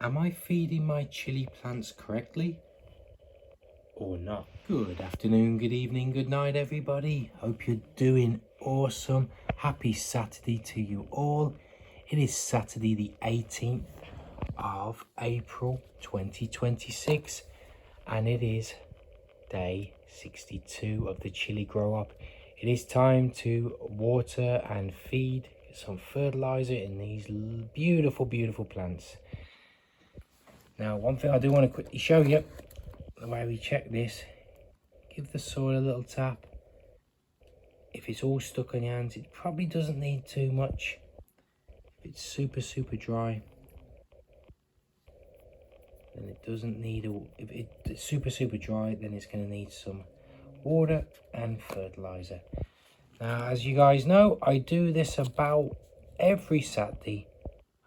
Am I feeding my chili plants correctly or not? Good afternoon, good evening, good night everybody. Hope you're doing awesome. Happy Saturday to you all. It is Saturday the 18th of April 2026 and it is day 62 of the chili grow up. It is time to water and feed some fertilizer in these beautiful plants. Now, one thing I do want to quickly show you, the way we check this, give the soil a little tap. If it's all stuck on your hands, it probably doesn't need too much. If it's super dry, then it doesn't need if it's super dry, then it's going to need some water and fertilizer. Now, as you guys know, I do this about every Saturday.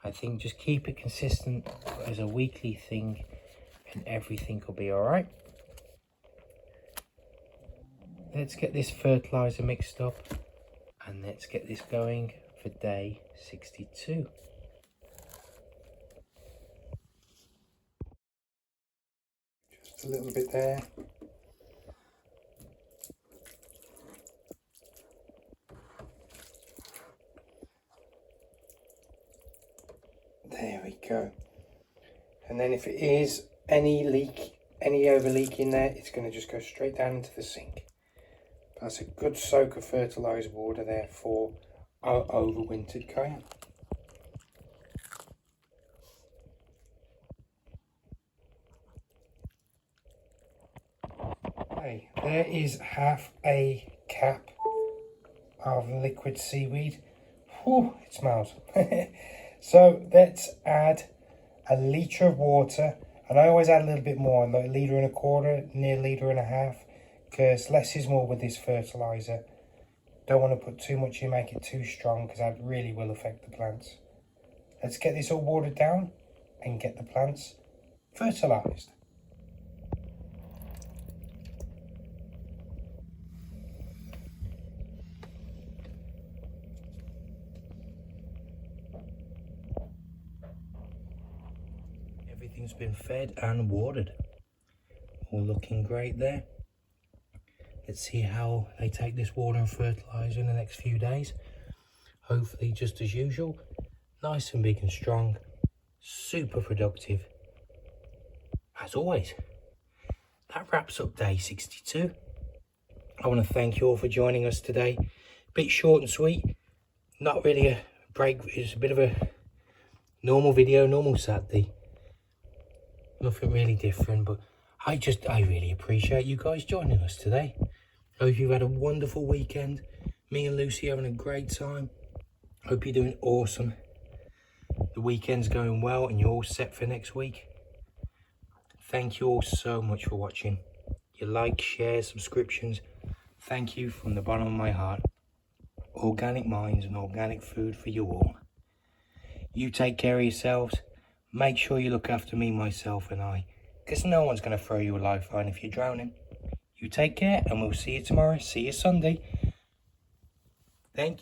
I think just keep it consistent as a weekly thing and everything will be all right. Let's get this fertilizer mixed up and let's get this going for day 62. Just a little bit there. There we go. And then if it is any over leak in there, it's going to just go straight down into the sink. That's a good soak of fertilizer water there for our overwintered cayenne. Okay, there is half a cap of liquid seaweed. Whew, it smells. So let's add a litre of water, and I always add a little bit more, like 1.25 litres, near 1.5 litres, because less is more with this fertilizer. Don't want to put too much in, make it too strong, because that really will affect the plants. Let's get this all watered down and get the plants fertilized. Everything's been fed and watered. All looking great there. Let's see how they take this water and fertilizer in the next few days. Hopefully just as usual, nice and big and strong, super productive. As always, that wraps up day 62. I want to thank you all for joining us today. Bit short and sweet, not really a break, it's a bit of a normal video, normal Saturday. Nothing really different, but I really appreciate you guys joining us today. Hope you've had a wonderful weekend. Me and Lucy having a great time. Hope you're doing awesome. The weekend's going well and you're all set for next week. Thank you all so much for watching. Your likes, shares, subscriptions. Thank you from the bottom of my heart. Organic minds and organic food for you all. You take care of yourselves. Make sure you look after me, myself and I, because no one's going to throw you a lifeline if you're drowning. You take care and we'll see you tomorrow. See you Sunday. Thank you.